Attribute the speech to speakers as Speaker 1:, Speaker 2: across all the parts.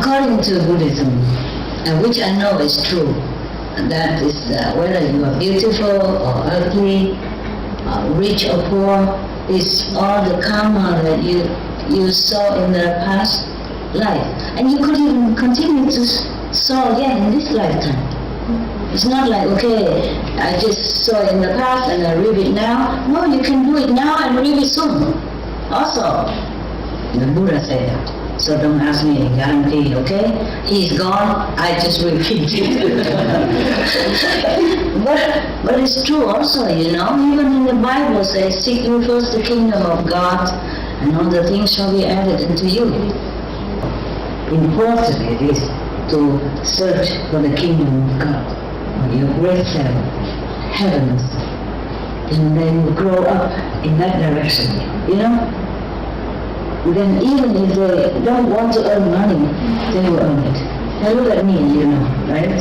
Speaker 1: according to Buddhism, which I know is true, that is whether you are beautiful or ugly, rich or poor, is all the karma that you saw in the past life. And you could even continue to saw again in this lifetime. It's not like, okay, I just saw it in the past and I read it now. No, you can do it now and read it soon. Also, the Buddha said that. So don't ask me any guarantee, okay? He's gone, I just repeat it. but it's true also, you know. Even in the Bible says, seek ye first the kingdom of God, and all the things shall be added unto you. Important it is to search for the kingdom of God, or your great heavens, and then you grow up in that direction, you know. Then even if they don't want to earn money, they will earn it. Now look at me, you know, right?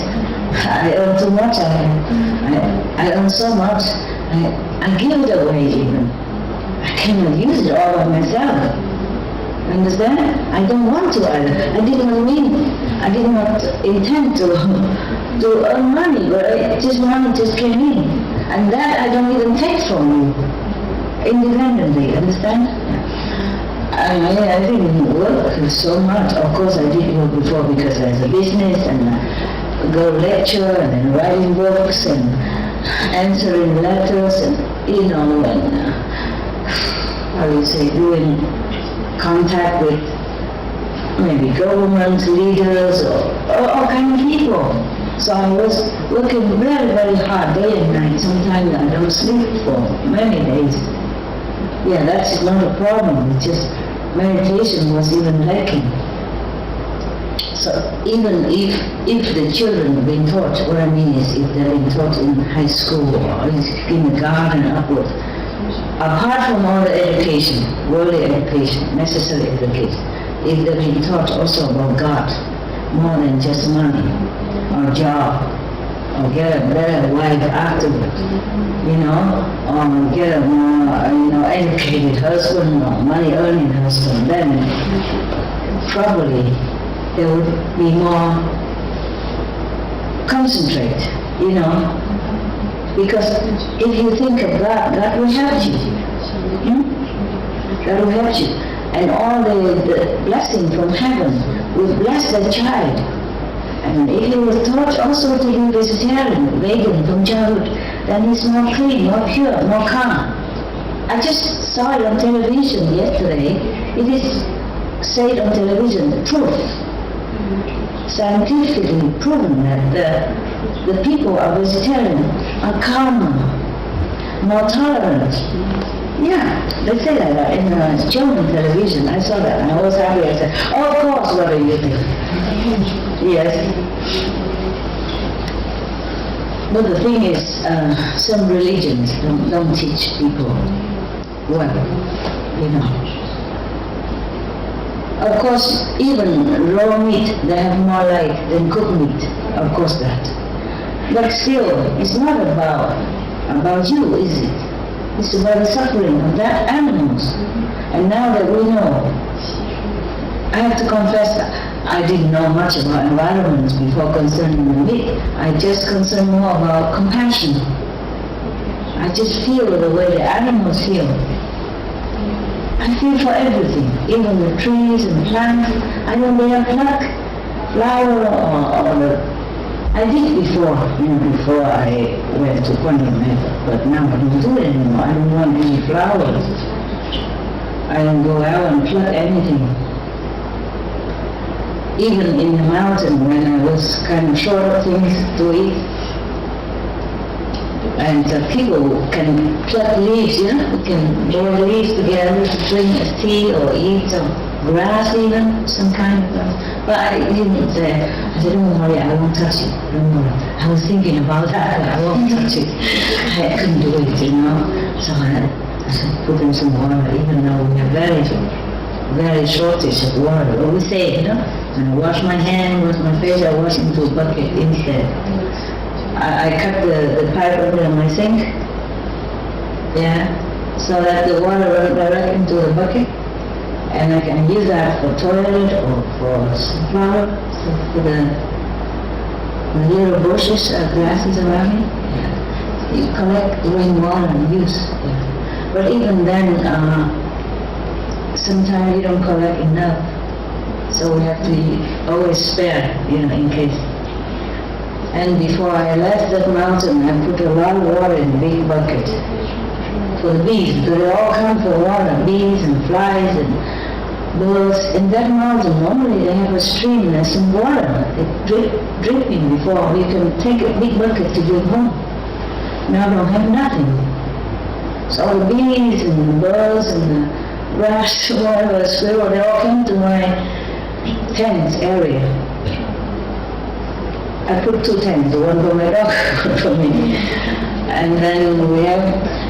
Speaker 1: I earn too much, I earn so much, I give it away even. I cannot use it all by myself. Understand? I don't want to either. I did not intend to earn money, but this money just came in. And that I don't even take from you, independently, understand? I didn't work so much. Of course I did work before because there's a business and go lecture and then writing books and answering letters and, you know, and how do you say, doing contact with maybe government leaders or all kind of people. So I was working very, very hard day and night. Sometimes I don't sleep for many days. Yeah, that's not a problem. It's just meditation was even lacking. So even if the children have been taught, what I mean is if they've been taught in high school or in kindergarten upward, apart from all the education, worldly education, necessary education, if they've been taught also about God, more than just money or job, or get a better wife afterward, you know, or get a more, you know, educated husband or money-earning husband, then probably they would be more concentrate, you know, because if you think of God, God will help you. God will help you. And all the blessing from heaven will bless the child. And if he was taught also to be vegetarian, vegan from childhood, then he's more clean, more pure, more calm. I just saw it on television yesterday. It is said on television, proof, scientifically proven that the people are vegetarian, are calmer, more tolerant. Yeah, they say that in German television. I saw that and I was happy. I said, oh, of course, what do you think? Yes. But the thing is, some religions don't teach people well, you know. Of course, even raw meat, they have more light than cooked meat, of course that. But still, it's not about you, is it? It's about the suffering of that animals. And now that we know, I have to confess that I didn't know much about environments before concerning the meat. I just concerned more about compassion. I just feel the way the animals feel. I feel for everything, even the trees and plants. I don't dare pluck flower or I did before, you know, before I went to quantum method, but now I don't do it anymore. I don't want any flowers. I don't go out and pluck anything. Even in the mountain when I was kind of short of things to eat, and people can pluck leaves, you know, we can boil leaves together to drink a tea or eat some grass even, some kind of, but I didn't say, I said, don't worry, I won't touch it, don't worry. I was thinking about that, but I won't touch it. I couldn't do it, you know, so I said, put in some water, even though we have very shortage of water. But we say, you know, when I wash my hand, wash my face, I wash into a bucket instead. I cut the pipe under my sink, yeah, so that the water runs direct into the bucket. And I can use that for toilet or for flower, so for the little bushes, grasses around me. Yeah. You collect rainwater and use. Yeah. But even then, sometimes you don't collect enough. So we have to always spare, in case. And before I left that mountain, I put a lot of water in a big bucket for the bees, because they all come for water, bees and flies and birds. In that mountain, normally they have a stream, there's some water, it's dripping before you can take a big bucket to give home. Now I don't have nothing. So all the bees and the birds and the grass, whatever, squirrel, they all come to my tent area. I put 2 tents, one for my dog, one for me. And then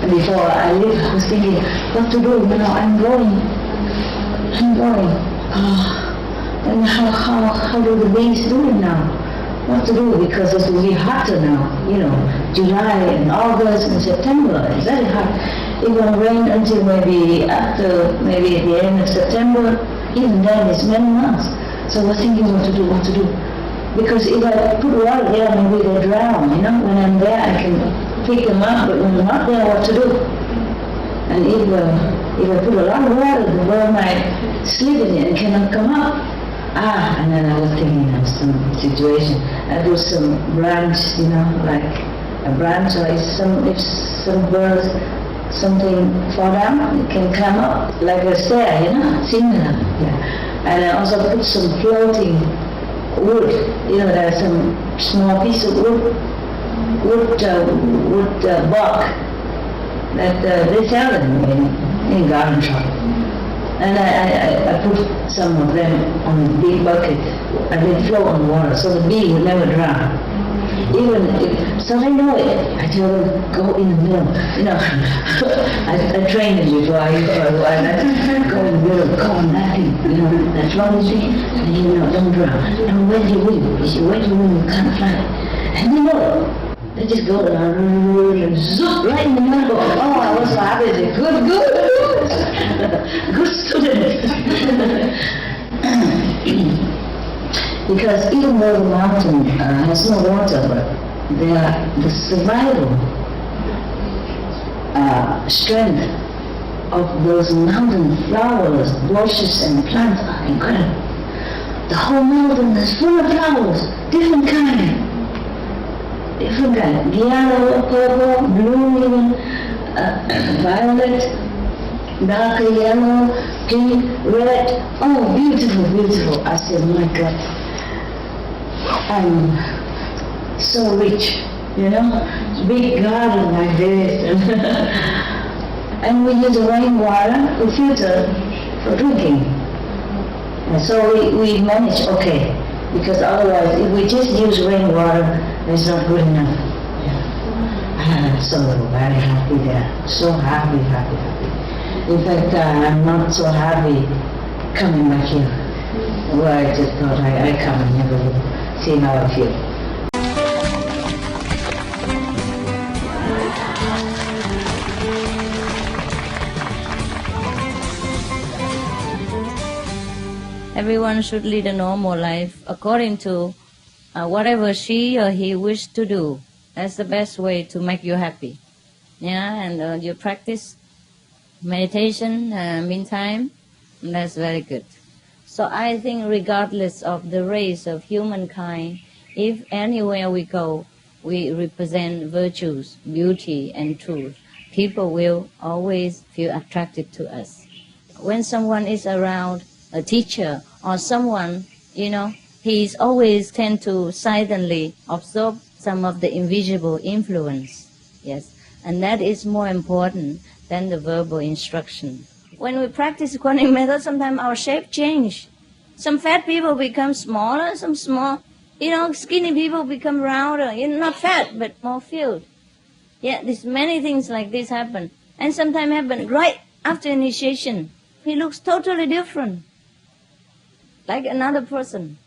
Speaker 1: before I leave, I was thinking, what to do, I'm going. And how do the bees do it now? What to do, because it will be hotter now, July and August and September, it's very hot. It will rain until maybe at the end of September, even then it's many months. So I was thinking what to do. Because if I put water there, maybe they drown, When I'm there, I can pick them up, but when I'm not there, what to do? And if I put a lot of water, the bird might sleep in it and cannot come up. And then I was thinking of some situation. I do some branch, like a branch, or if some birds, something fall down, it can come up, like a stair, similar. Yeah. And I also put some floating wood, there's some small piece of wood bark that they sell them in garden shop. And I put some of them on a big bucket and they float on water so the bee would never drown. So they know it. I tell them, go in the middle. I train them before I go in the middle, go on that thing, that's wrong with me, and don't drown. Don't wet your wing. If you wet your wing, you can't fly. And they know. They just go and zoop right in the middle. Oh, I was so happy. I said, good student. Because even though the mountain has no water, but the survival strength of those mountain flowers, bushes and plants are incredible. The whole mountain is full of flowers, different kind. Yellow, purple, blue even, violet, darker yellow, pink, red. Oh, beautiful, beautiful. I said, my God, I'm so rich, big garden like this. And we use the rainwater to filter for drinking. And so we manage okay, because otherwise if we just use rainwater, it's not good enough. I'm so very happy there. So happy. In fact, I'm not so happy coming back here. Well, I just thought I come and never see how I feel.
Speaker 2: Everyone should lead a normal life according to whatever she or he wishes to do. That's the best way to make you happy. Yeah, and you practice meditation meantime, that's very good. So I think regardless of the race of humankind, if anywhere we go, we represent virtues, beauty and truth, people will always feel attracted to us. When someone is around, a teacher or someone, he's always tend to silently absorb some of the invisible influence. Yes, and that is more important than the verbal instruction. When we practice Kuan Yin method, sometimes our shape change. Some fat people become smaller, some small, skinny people become rounder. Not fat, but more filled. Yeah, there's many things like this happen. And sometimes happen right after initiation. He looks totally different, like another person,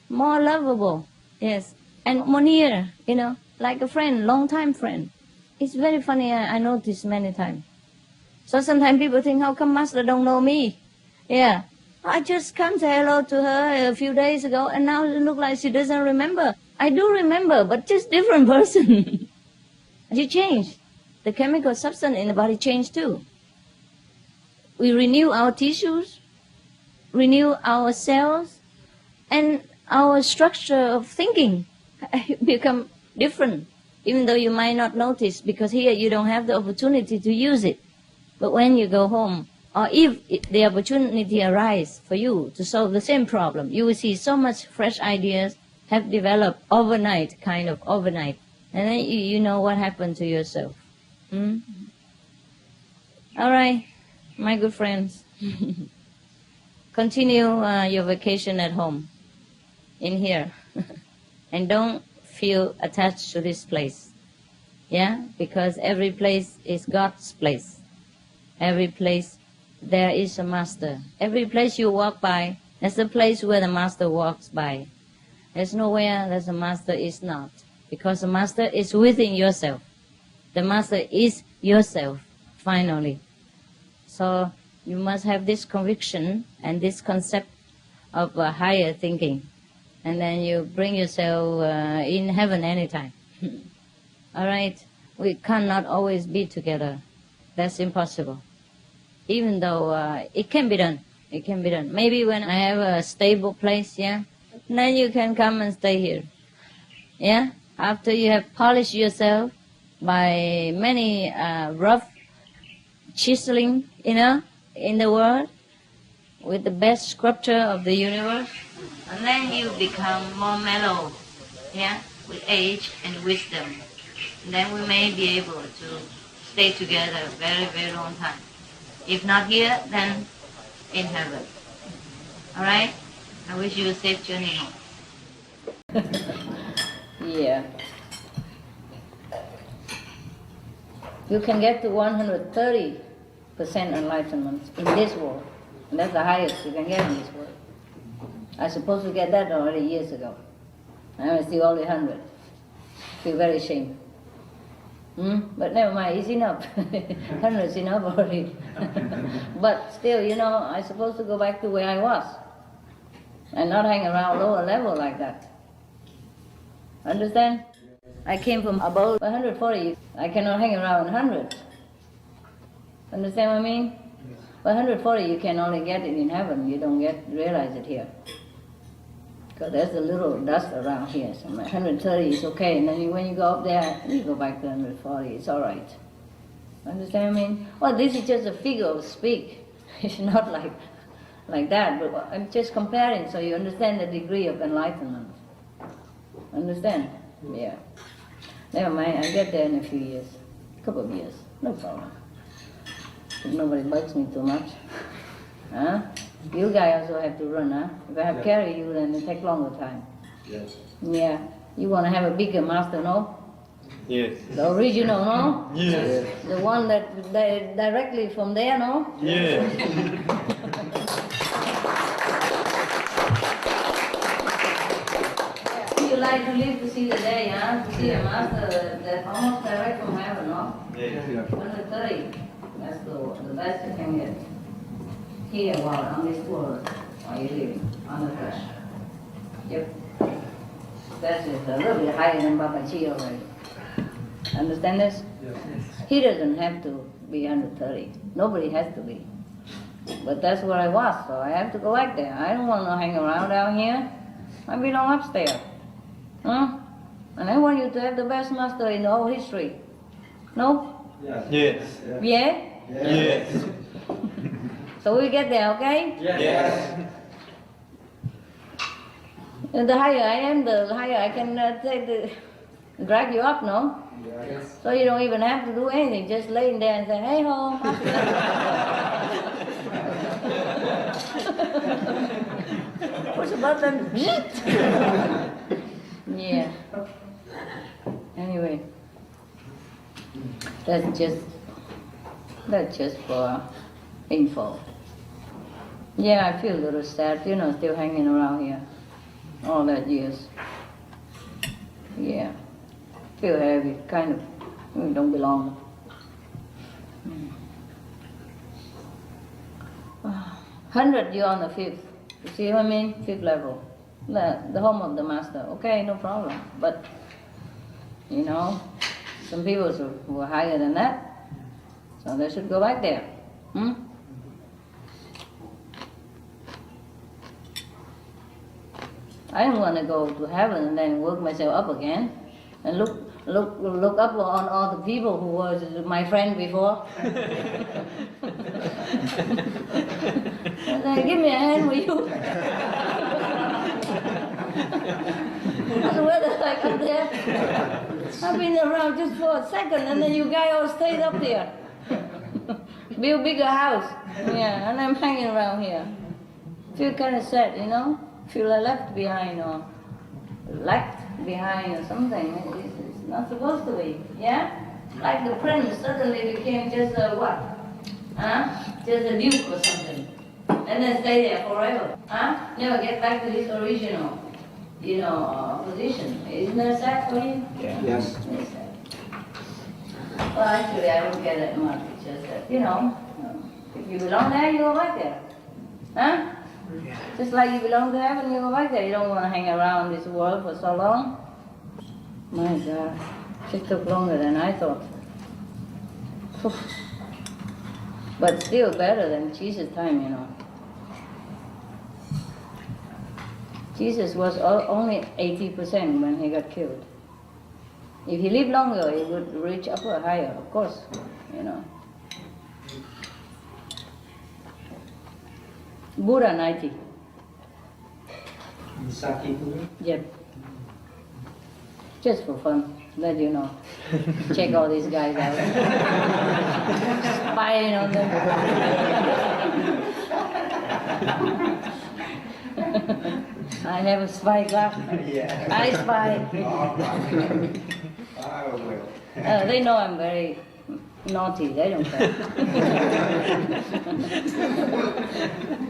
Speaker 2: more lovable, yes, and more near, like a friend, long-time friend. It's very funny, I noticed many times. So sometimes people think, how come Master don't know me? Yeah. I just come say hello to her a few days ago, and now it looks like she doesn't remember. I do remember, but just different person. You change. The chemical substance in the body change too. We renew our tissues, renew our cells, and our structure of thinking become different, even though you might not notice, because here you don't have the opportunity to use it. But when you go home, or if the opportunity arises for you to solve the same problem, you will see so much fresh ideas have developed overnight, kind of overnight. And then you know what happened to yourself. Hmm? All right, my good friends. Continue your vacation at home, in here. And don't feel attached to this place. Yeah? Because every place is God's place. Every place there is a master. Every place you walk by, that's the place where the master walks by. There's nowhere that the master is not. Because the master is within yourself. The master is yourself, finally. So you must have this conviction and this concept of higher thinking. And then you bring yourself in heaven anytime. All right? We cannot always be together. That's impossible. Even though it can be done. It can be done. Maybe when I have a stable place, yeah, then you can come and stay here. Yeah? After you have polished yourself by many rough chiseling, in the world, with the best sculpture of the universe, and then you become more mellow, yeah, with age and wisdom. And then we may be able to stay together a very, very long time. If not here, then in heaven. All right? I wish you a safe journey home. Yeah. You can get to 130% enlightenment in this world. And that's the highest you can get in this world. I supposed to get that already years ago. I'm still only 100. Feel very ashamed. But never mind, it's enough. 100 is enough already. But still, I'm supposed to go back to where I was. And not hang around lower level like that. Understand? I came from above 140. I cannot hang around 100. Understand what I mean? 140 you can only get it in heaven. You don't realize it here. Because there's a little dust around here. So 130 is okay. And then when you go up there, you go back to 140. It's all right. Understand what I mean? Well, this is just a figure of speech. It's not like that. But I'm just comparing so you understand the degree of enlightenment. Understand? Yeah. Never mind. I'll get there in a few years. A couple of years. No problem. If nobody bugs me too much. Huh? You guys also have to run, huh? If I have carry you, then it takes longer time.
Speaker 3: Yes.
Speaker 2: Yeah. You want to have a bigger master, no?
Speaker 3: Yes.
Speaker 2: The original, no?
Speaker 3: Yes.
Speaker 2: The one that directly from there, no?
Speaker 3: Yes.
Speaker 2: You like to live to see the day, huh? To see a master that's almost direct from heaven, no?
Speaker 3: Yes.
Speaker 2: 130. That's the best you can get. Here, while on this world, while you living on the flesh. Yep. That is a little bit higher than Baba Chi already. Understand this?
Speaker 3: Yes.
Speaker 2: He doesn't have to be 130. Nobody has to be. But that's where I was, so I have to go back there. I don't want to hang around down here. I belong upstairs. Huh? And I want you to have the best master in the whole history. No?
Speaker 3: Yes. Yes.
Speaker 2: Yeah?
Speaker 3: Yes.
Speaker 2: So we get there, okay?
Speaker 3: Yes.
Speaker 2: And the higher I am, the higher I can drag you up, no?
Speaker 3: Yes.
Speaker 2: So you don't even have to do anything, just laying there and say, hey ho, push a button. Yeah. Anyway, that's just for info. Yeah, I feel a little sad, still hanging around here all that years. Yeah. Feel heavy, kind of. We don't belong. 100, you're on the 5th. You see what I mean? 5th level. The home of the master. Okay, no problem. But, you know, some people who are higher than that, so they should go back there. I don't want to go to heaven and then work myself up again and look up on all the people who was my friend before. And then give me a hand, will you? That's the weather like up there. I've been around just for a second and then you guys all stayed up there. Build bigger house. Yeah, and I'm hanging around here. Feel kind of sad, you know? Feel left behind or left behind or something. It's not supposed to be, yeah? Like the prince suddenly became just a what? Just a duke or something. And then stay there forever. Never get back to his original, you know, position. Isn't that sad for you?
Speaker 3: Yeah.
Speaker 4: Yes.
Speaker 2: It's sad. Well, actually, I don't get that much. It's just that, you know, if you belong there, you go back there. Huh?
Speaker 3: Yeah.
Speaker 2: Just like you belong to heaven, you go back there. You don't want to hang around this world for so long. My God, it took longer than I thought. But still better than Jesus' time, you know. Jesus was only 80% when he got killed. If he lived longer, he would reach upper higher, of course, you know. Buddha 90.
Speaker 4: Saki Buddha?
Speaker 2: Yep. Just for fun, let you know. Check all these guys out. Spying on them. I have a spy glass.
Speaker 4: Yeah.
Speaker 2: I spy.
Speaker 4: I will.
Speaker 2: They know I'm very naughty, they don't care.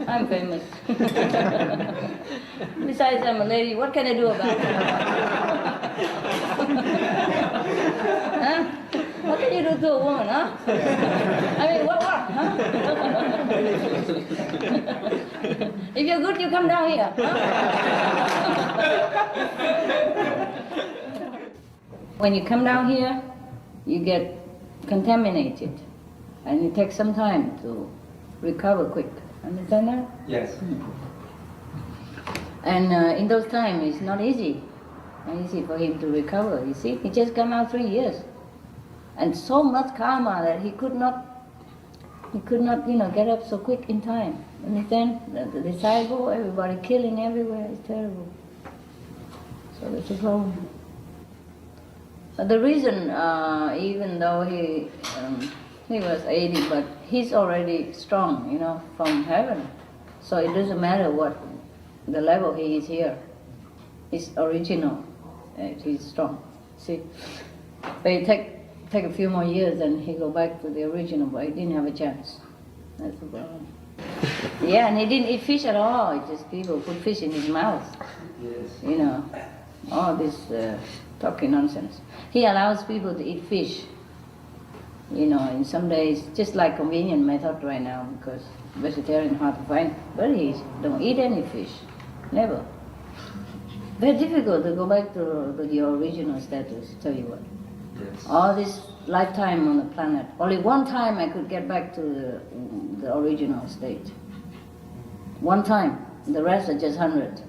Speaker 2: I'm famous. Besides, I'm a lady, what can I do about it? Huh? What can you do to a woman, huh? I mean, what, huh? If you're good, you come down here, huh? When you come down here, you get contaminated, and it takes some time to recover quick. Understand that?
Speaker 4: Yes.
Speaker 2: And in those times, it's not easy for him to recover. You see, he just come out 3 years, and so much karma that he could not, you know, get up so quick in time. Understand? The disciple, everybody killing everywhere. It's terrible. So that's a problem. The reason, even though he was 80, but he's already strong, you know, from heaven. So it doesn't matter what the level he is here. He's original. He's strong. See, but it take a few more years, and he go back to the original. But he didn't have a chance. That's the problem. Yeah, and he didn't eat fish at all. It's just people put fish in his mouth.
Speaker 4: Yes.
Speaker 2: You know, all this talking nonsense. He allows people to eat fish. You know, in some days, just like convenient method right now, because vegetarian hard to find. But he don't eat any fish, never. Very difficult to go back to your original status. Tell you what.
Speaker 4: Yes.
Speaker 2: All this lifetime on the planet, only one time I could get back to the original state. One time. The rest are just 100.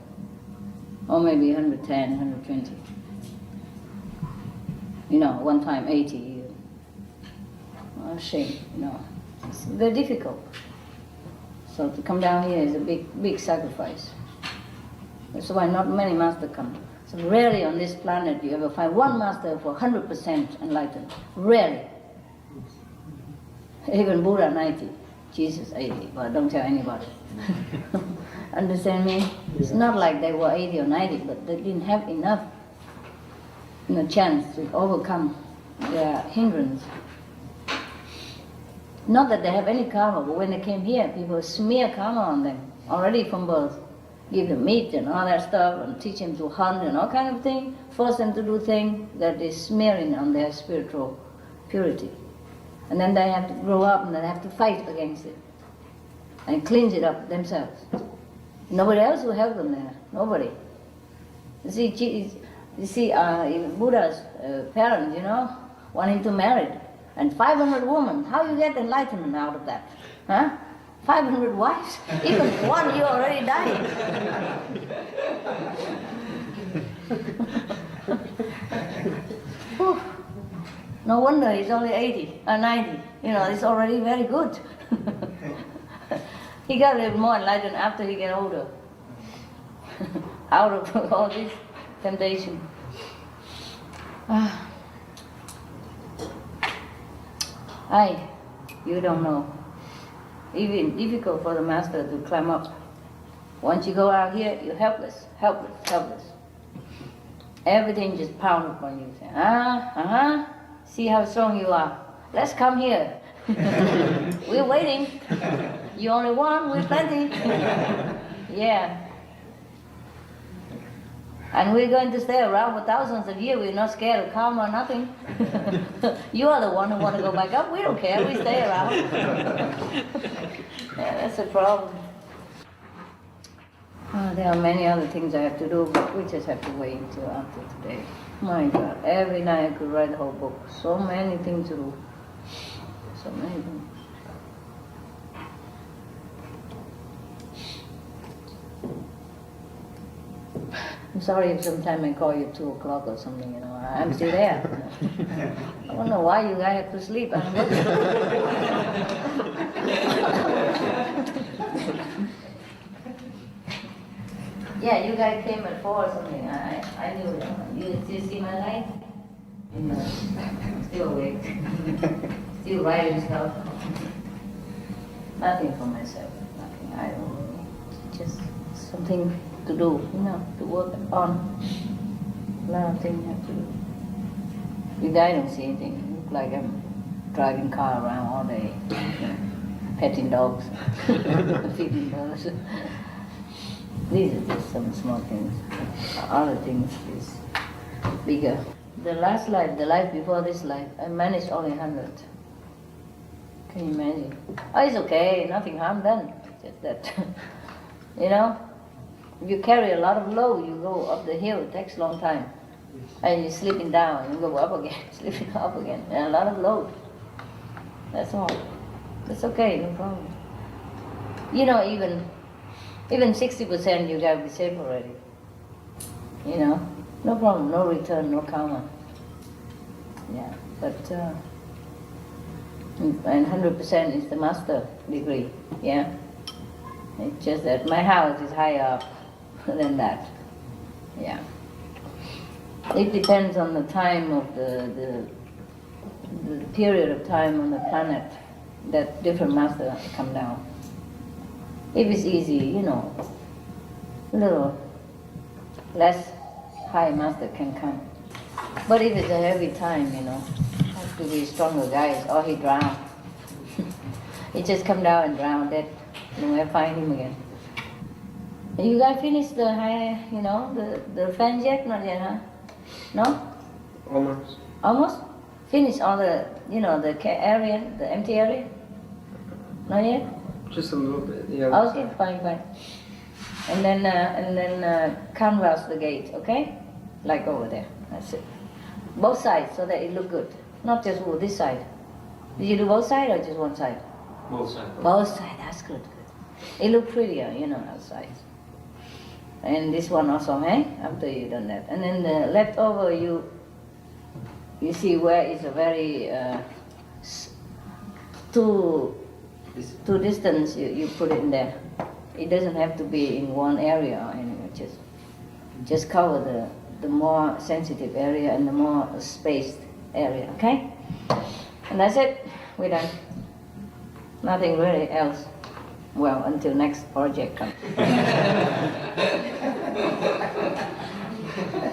Speaker 2: Or maybe 110, 120. You know, one time 80. Oh, shame, you know. It's very difficult. So to come down here is a big sacrifice. That's why not many masters come. So rarely on this planet you ever find one master for 100% enlightened. Rarely. Even Buddha 90, Jesus 80, but don't tell anybody. Understand me? It's not like they were 80 or 90, but they didn't have enough, you know, chance to overcome their hindrance. Not that they have any karma, but when they came here, people smear karma on them already from birth. Give them meat and all that stuff, and teach them to hunt and all kind of thing. Force them to do things that is smearing on their spiritual purity. And then they have to grow up and they have to fight against it. and cleans it up themselves. Nobody else will help them there. Nobody. You see, even Buddha's parents, you know, want him to marry, and 500 women. How you get enlightenment out of that? Huh? 500 wives? Even one, you already died. Whew. No wonder he's only 80 or 90. You know, it's already very good. He got a little more enlightened after he get older. Out of all this temptation. You don't know. Even difficult for the master to climb up. Once you go out here, you're helpless, helpless, helpless. Everything just pound upon you. Say, see how strong you are. Let's come here. We're waiting. You only one, we're plenty. Yeah. And we're going to stay around for thousands of years. We're not scared of karma or nothing. You are the one who want to go back up. We don't care. We stay around. Yeah, that's a problem. There are many other things I have to do, but we just have to wait until after today. My God, every night I could write a whole book. So many things to do. So many things. I'm sorry if sometime I call you 2 o'clock or something, you know. I'm still there. I don't know why you guys have to sleep. I'm working. Yeah, you guys came at 4 or something. I knew it. You see my light? I'm still awake. Still writing stuff. Nothing for myself. Nothing. I don't know. Just something to do, you know, to work on. A lot of things I have to do. You guys don't see anything. You look like I'm driving car around all day, petting dogs, feeding birds. These are just some small things. Other things is bigger. The last life, the life before this life, I managed only 100. Can you imagine? Oh, it's okay, nothing harm done. Just that, you know, if you carry a lot of load, you go up the hill, it takes a long time. And you're sleeping down, you go up again, sleeping up again, and a lot of load. That's all. It's okay, no problem. You know, even 60% you gotta be safe already. You know, no problem, no return, no karma. Yeah, but and 100% is the master degree. Yeah, it's just that my house is higher up than that. Yeah, it depends on the time of the period of time on the planet that different master come down. If it's easy, you know, a little less high master can come. But if it's a heavy time, you know, has to be stronger guys, or he drown. He just come down and drown, dead. You know, find him again. You guys finished the high, you know, the fans yet? Not yet, huh? No?
Speaker 5: Almost.
Speaker 2: Almost? Finished all the, you know, the area, the empty area? Not yet?
Speaker 5: Just a little bit, yeah.
Speaker 2: Okay, fine. And then canvas the gate, okay? Like over there, that's it. Both sides, so that it look good. Not just this side. Did you do both sides or just one side?
Speaker 3: Both sides.
Speaker 2: Both sides, that's good. It look prettier, you know, outside. And this one also, after you done that. And then the leftover, you see where is a very, too distance, you put it in there. It doesn't have to be in one area or anywhere, just cover the more sensitive area and the more spaced area, okay? And that's it, we're done. Nothing really else. Well, until next project comes.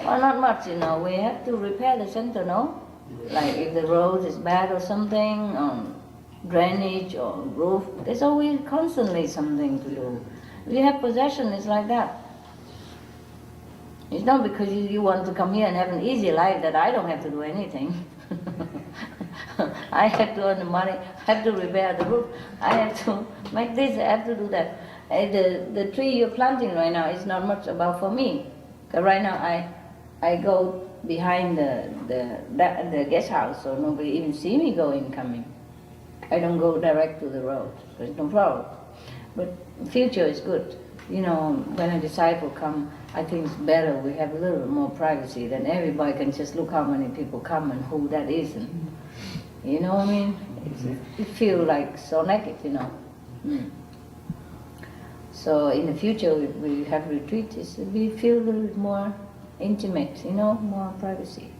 Speaker 2: Well, not much, you know, we have to repair the center, no? Like if the road is bad or something, drainage or roof, there's always constantly something to do. If you have possession, it's like that. It's not because you want to come here and have an easy life that I don't have to do anything. I have to earn the money, I have to repair the roof, I have to make this, I have to do that. The tree you're planting right now is not much about for me. Because right now I go behind the guest house, so nobody even see me going coming. I don't go direct to the road, there's no problem. But future is good. You know, when a disciple come, I think it's better we have a little bit more privacy than everybody can just look how many people come and who that is. And, you know what I mean? It feels like so naked, you know. So in the future, if we have retreats, we feel a little bit more intimate, you know, more privacy.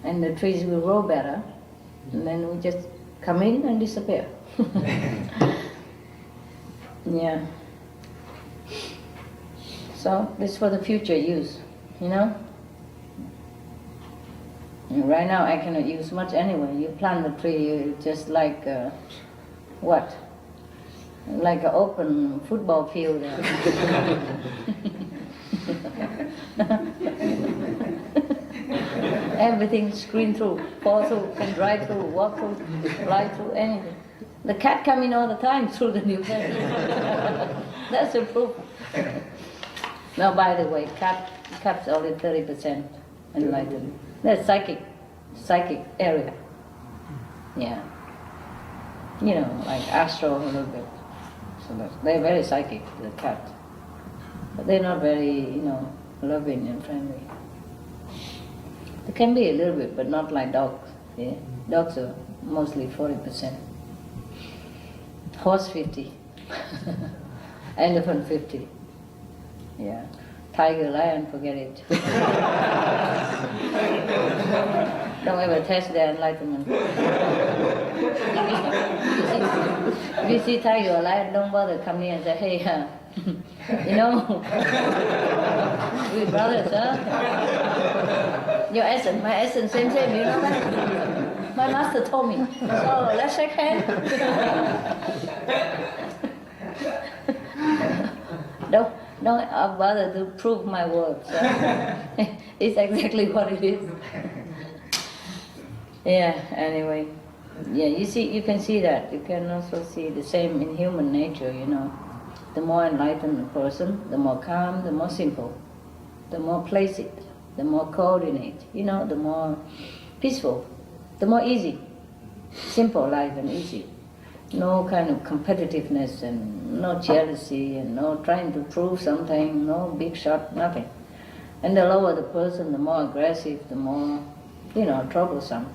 Speaker 2: And the trees will grow better, and then we just come in and disappear. Yeah. So this is for the future use, you know. And right now I cannot use much anyway. You plant the tree, you just like what? Like an open football field. Everything screen through, fall through, can drive through, walk through, fly through, anything. The cat come in all the time through the new fence. That's a proof. Now, by the way, cat's only 30% enlightened. That's psychic area. Yeah. You know, like astral a little bit. So they're very psychic, the cat. But they're not very, you know, loving and friendly. They can be a little bit, but not like dogs. Yeah? Dogs are mostly 40%. Horse 50. Elephant 50. Yeah. Tiger, lion, forget it. Don't ever test their enlightenment. If you see tiger or lion, don't bother come near and say, hey, you know, we brothers, huh? Your essence, my essence, same, you know that? My master told me. So let's shake hands. Don't bother to prove my words. It's exactly what it is. Yeah, anyway. Yeah, you can see that. You can also see the same in human nature, you know. The more enlightened the person, the more calm, the more simple, the more placid, the more coordinate, you know, the more peaceful, the more easy. Simple life and easy. No kind of competitiveness and no jealousy and no trying to prove something, no big shot, nothing. And the lower the person, the more aggressive, the more, you know, troublesome,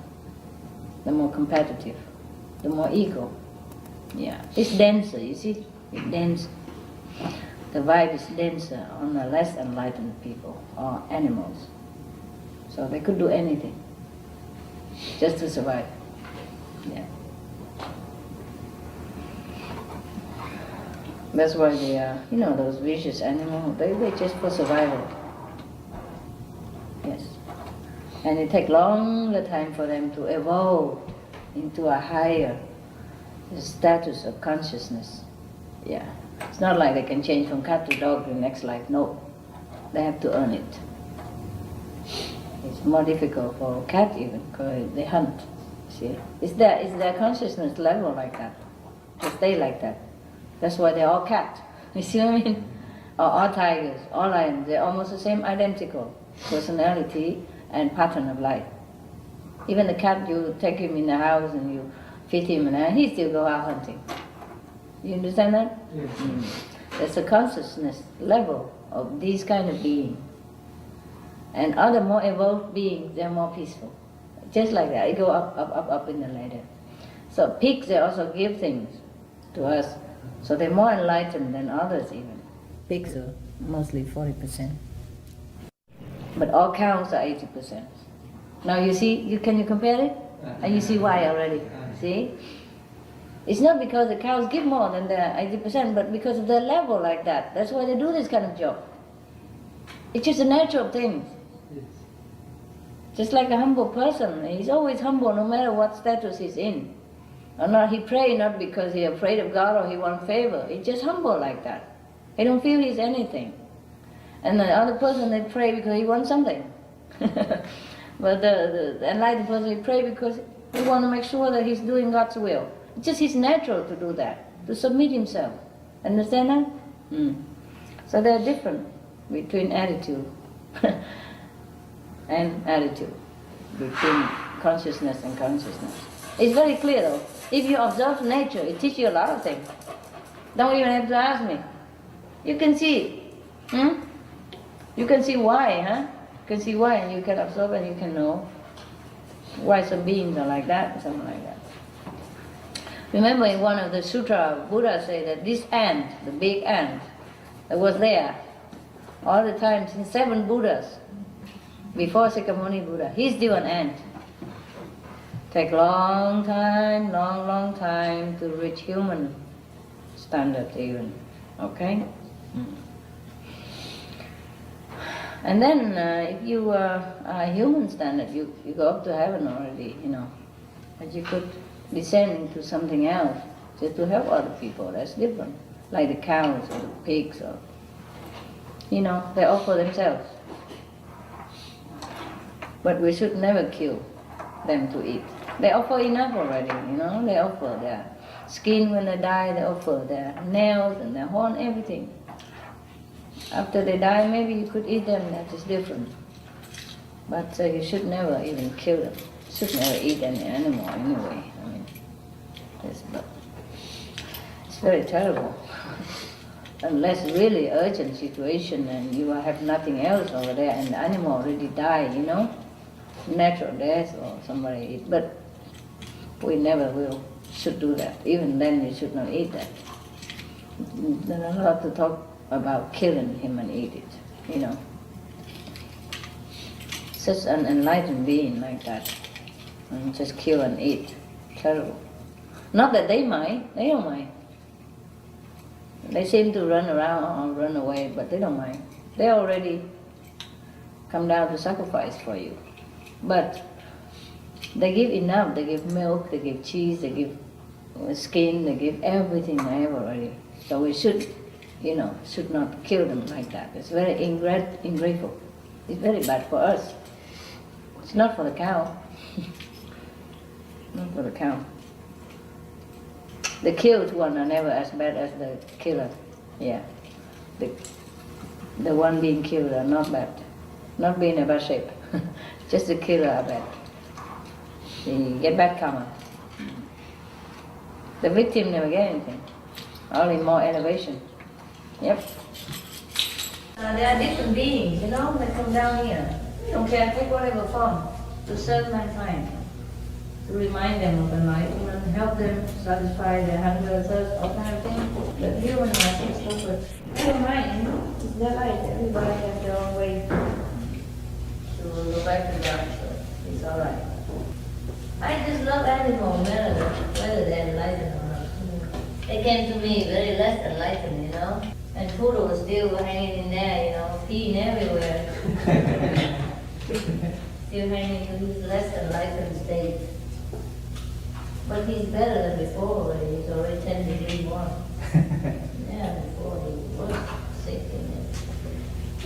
Speaker 2: the more competitive, the more ego. Yeah, it's denser, you see, it's dense. The vibe is denser on the less enlightened people or animals. So they could do anything just to survive. Yeah. That's why they are, you know, those vicious animals, they're just for survival. Yes. And it takes longer time for them to evolve into a higher status of consciousness. Yeah. It's not like they can change from cat to dog in the next life. No. They have to earn it. It's more difficult for a cat even, because they hunt. See? It's their consciousness level like that. They stay like that. That's why they're all cat. You see what I mean? Or all tigers, all lions, they're almost the same identical personality and pattern of life. Even the cat, you take him in the house and you feed him and he still go out hunting. You understand that?
Speaker 4: Yes.
Speaker 2: There's a consciousness level of these kind of beings. And other more evolved beings, they're more peaceful. Just like that, it go up in the ladder. So pigs, they also give things to us. So they're more enlightened than others even. Pigs are mostly 40%. But all cows are 80%. Now you see, can you compare it? And you see why already. See? It's not because the cows give more than the 80%, but because of their level like that. That's why they do this kind of job. It's just a natural thing.
Speaker 4: Yes.
Speaker 2: Just like a humble person, he's always humble no matter what status he's in. Or not, he pray not because he's afraid of God or he wants favor. He's just humble like that. He don't feel he's anything. And the other person, they pray because he wants something. But the enlightened person, he pray because He wants to make sure that he's doing God's will. It's just his natural to do that, to submit himself. Understand that? So they're different between attitude and attitude, between consciousness and consciousness. It's very clear though. If you observe nature, it teaches you a lot of things. Don't even have to ask me. You can see it. You can see why, huh? You can see why, and you can observe and you can know why some beings are like that and something like that. Remember in one of the sutra, Buddha said that this ant, the big ant, that was there all the time since 7 Buddhas, before Sakyamuni Buddha, he's still an ant. Take long time to reach human standard even, okay? And then if you are human standard, you go up to heaven already, you know. But you could descend into something else just to help other people, that's different. Like the cows or the pigs or, you know, they offer themselves. But we should never kill them to eat. They offer enough already, you know, they offer their skin when they die, they offer their nails and their horn, everything. After they die, maybe you could eat them, that is different. But you should never even kill them. You should never eat any animal anyway. I mean, it's very terrible. Unless really urgent situation and you have nothing else over there and the animal already died, you know, natural death or somebody eat. But we never should do that. Even then you should not eat that. There's a lot to talk about killing him and eat it, you know. Such an enlightened being like that, and just kill and eat, terrible. Not that they mind, they don't mind. They seem to run around or run away, but they don't mind. They already come down to sacrifice for you. But they give enough, they give milk, they give cheese, they give skin, they give everything they have already. So we should, you know, should not kill them like that. It's very ungrateful. It's very bad for us. It's not for the cow. Not for the cow. The killed one are never as bad as the killer. Yeah. The one being killed are not bad. Not being in a bad shape. Just the killer are bad. They get bad karma. The victim never get anything. Only more elevation. Yep. There are different beings, you know, that come down here. Don't care, take whatever form, to serve mankind, to remind them of enlightenment, help them satisfy their hunger, thirst, all kind of things. But human life is so good. Never mind, you know, it's their life. Everybody has their own way to go back to God, so it's all right. I just love animals, whether they're enlightened or not. They came to me very less enlightened, you know. And Poodle was still hanging in there, you know, peeing everywhere. Still hanging in his less enlightened state. But he's better than before already. He's already 10 degrees warm. Yeah, before he was sick and it.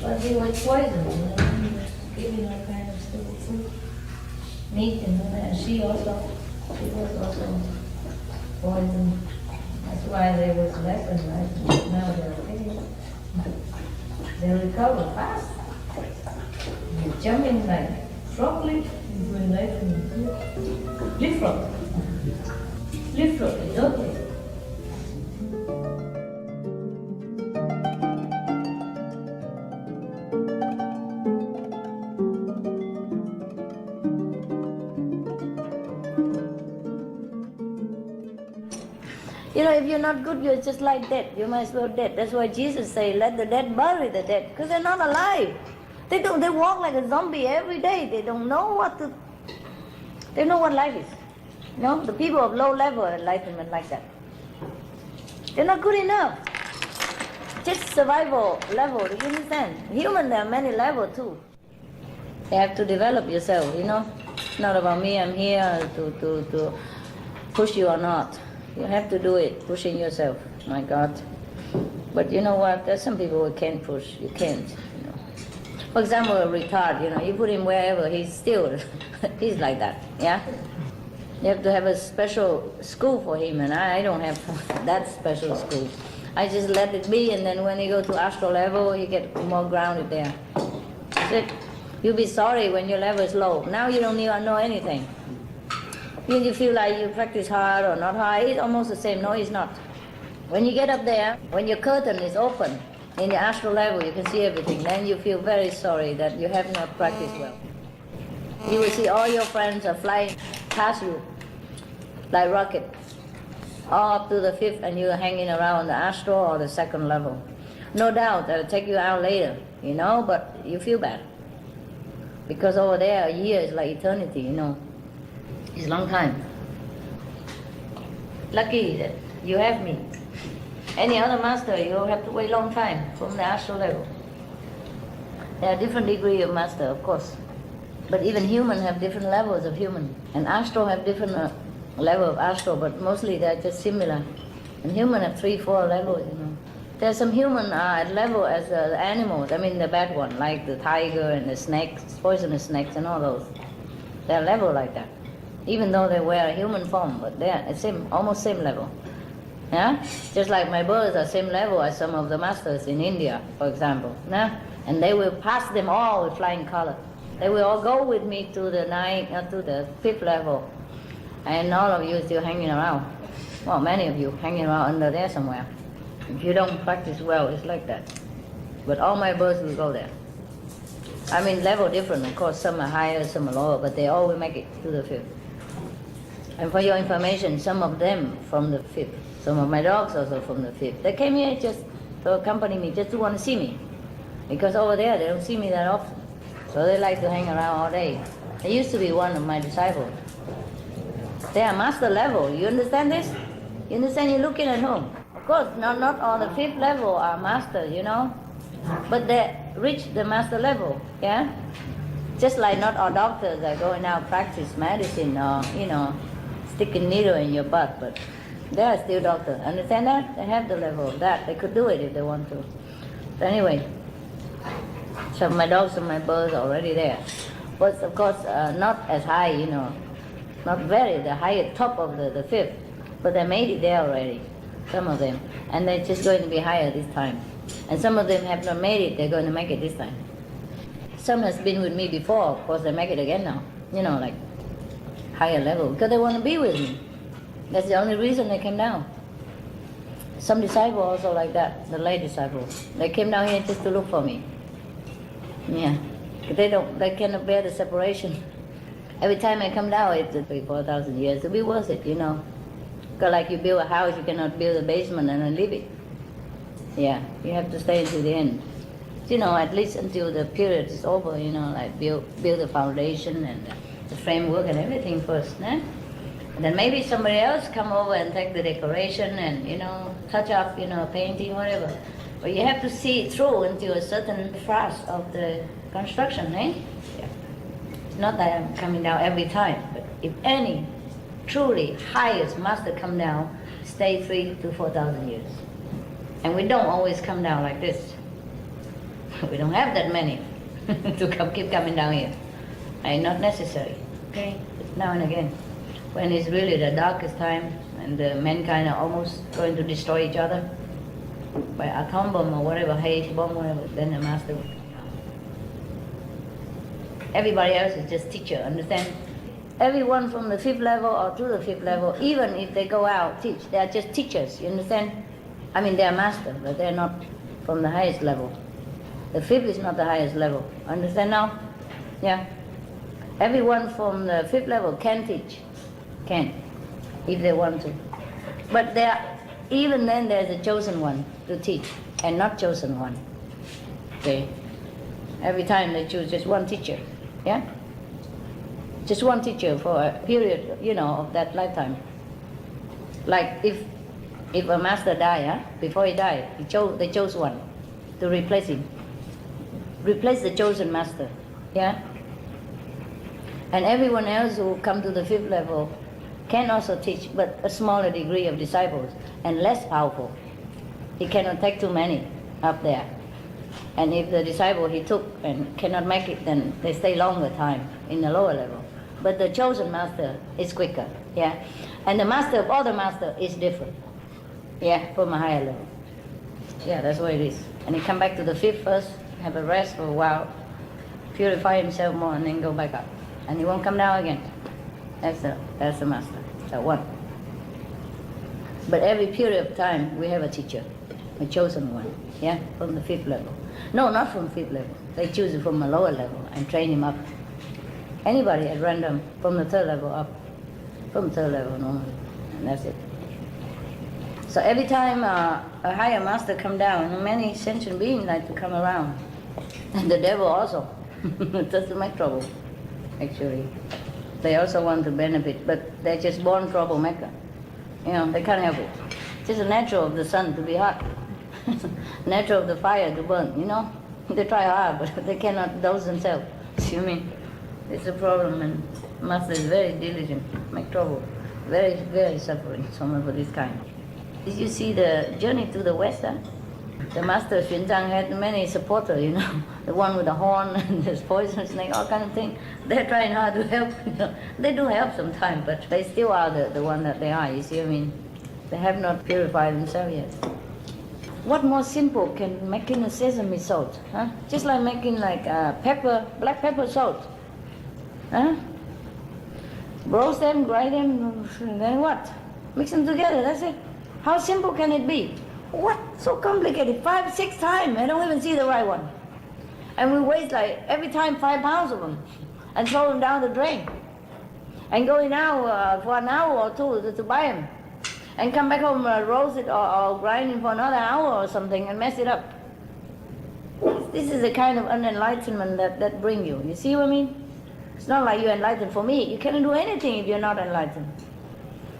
Speaker 2: But he was poisoned, you know. He was giving all kind of stupid food. Meat and all that. And she was also poisoned. That's why they was less enlightened. Now they're okay. They recover fast. You're jumping like frog leap into enlightenment. Leap frog. Leap frog is okay. You know, if you're not good, you're just like dead. You might as well dead. That's why Jesus say, let the dead bury the dead, because they're not alive. They walk like a zombie every day. They don't know they don't know what life is. You know, the people of low level enlightenment like that. They're not good enough. Just survival level, do you understand? Human, there are many levels too. You have to develop yourself, you know. It's not about me, I'm here to push you or not. You have to do it, pushing yourself, my God. But you know what, there's some people who can't push, you can't, you know. For example, a retard, you know, you put him wherever, he's still, he's like that, yeah? You have to have a special school for him, and I don't have that special school. I just let it be, and then when he go to astral level, he get more grounded there. That's it. You'll be sorry when your level is low. Now you don't even know anything. When you feel like you practice hard or not hard, it's almost the same. No, it's not. When you get up there, when your curtain is open, in the astral level, you can see everything. Then you feel very sorry that you have not practiced well. You will see all your friends are flying past you like rocket, all up to the 5th, and you're hanging around the astral or the 2nd level. No doubt that'll take you out later, you know, but you feel bad. Because over there, a year is like eternity, you know. It's a long time. Lucky that you have me. Any other master, you'll have to wait a long time from the astral level. There are different degrees of master, of course. But even human have different levels of human. And astral have different level of astral, but mostly they're just similar. And human have 3, 4 levels, you know. There's some human at level as the animals, I mean the bad one, like the tiger and the snakes, poisonous snakes and all those. They're level like that. Even though they wear a human form, but they're almost same level. Yeah? Just like my birds are same level as some of the masters in India, for example. Yeah? And they will pass them all with flying color. They will all go with me to the 5th level. And all of you still hanging around. Well, many of you hanging around under there somewhere. If you don't practice well, it's like that. But all my birds will go there. I mean, level different, of course. Some are higher, some are lower, but they all will make it to the 5th. And for your information, some of them from the 5th. Some of my dogs also from the 5th. They came here just to accompany me, just to want to see me. Because over there, they don't see me that often. So they like to hang around all day. They used to be one of my disciples. They are master level. You understand this? You understand? You're looking at home. Of course, not all the 5th level are masters, you know. But they reach the master level, yeah? Just like not all doctors are going out practice medicine or, you know, stick a needle in your butt, but they are still doctors. Understand that? They have the level of that. They could do it if they want to. So anyway, so my dogs and my birds are already there. But of course, not as high, you know, not very, the higher top of the 5th, but they made it there already, some of them. And they're just going to be higher this time. And some of them have not made it, they're going to make it this time. Some has been with me before, of course they make it again now, you know, like higher level, because they want to be with me. That's the only reason they came down. Some disciples also like that, the lay disciples. They came down here just to look for me. Yeah, they cannot bear the separation. Every time I come down, it's 3,000-4,000 years to be worth it, you know. Because like you build a house, you cannot build a basement and then leave it. Yeah, you have to stay until the end. You know, at least until the period is over, you know, like build the foundation and the framework and everything first, eh? And then maybe somebody else come over and take the decoration and, you know, touch up, you know, painting, whatever. But you have to see it through until a certain phase of the construction, eh? Yeah. It's not that I'm coming down every time, but if any truly highest master come down, stay 3,000 to 4,000 years. And we don't always come down like this. We don't have that many to keep coming down here. And not necessary, okay? But now and again. When it's really the darkest time and the mankind are almost going to destroy each other by atom bomb or whatever, H bomb, whatever, then the master will come down. Everybody else is just teacher, understand? Everyone from the 5th level or to the 5th level, even if they go out teach, they are just teachers, you understand? I mean, they are master, but they're not from the highest level. The 5th is not the highest level. Understand now? Yeah. Everyone from the 5th level can teach. Can, if they want to. But even then there's a chosen one to teach, and not chosen one. Okay? Every time they choose just one teacher. Yeah? Just one teacher for a period, you know, of that lifetime. Like if a master died, before he died, they chose one to replace him. Replace the chosen master. Yeah? And everyone else who come to the 5th level can also teach, but a smaller degree of disciples and less powerful. He cannot take too many up there. And if the disciple he took and cannot make it, then they stay longer time in the lower level. But the chosen master is quicker. Yeah, and the master of all the master is different. Yeah, from a higher level. Yeah, that's what it is. And he come back to the fifth first, have a rest for a while, purify himself more, and then go back up. And he won't come down again. That's the master, that one. But every period of time, we have a teacher, a chosen one, yeah, from the fifth level. No, not from fifth level. They choose it from a lower level and train him up. Anybody at random, from the third level up, from third level normally, and that's it. So every time a higher master come down, many sentient beings like to come around, and the devil also, just to make trouble, actually. They also want to benefit, but they're just born troublemaker. You know, they can't help it. It's just natural of the sun to be hot, natural of the fire to burn, you know. They try hard, but they cannot dose themselves. See what I mean? It's a problem, and master is very diligent, make trouble, very, very suffering, someone for this kind. Did you see the journey to the west? Huh? The master CHINGHAI had many supporters, you know, the one with the horn and this poison snake, all kind of thing. They're trying hard to help, you know. They do help sometimes, but they still are the one that they are, you see what I mean? They have not purified themselves yet. What more simple can making a sesame salt? Huh? Just like making like pepper, black pepper salt. Huh? Roast them, grind them, and then what? Mix them together, that's it. How simple can it be? What? So complicated. 5, 6 times. I don't even see the right one. And we waste like every time 5 pounds of them and throw them down the drain. And going now for an hour or two to buy them. And come back home, roast it or grind it for another hour or something and mess it up. This is the kind of unenlightenment that bring you. You see what I mean? It's not like you're enlightened for me. You cannot do anything if you're not enlightened.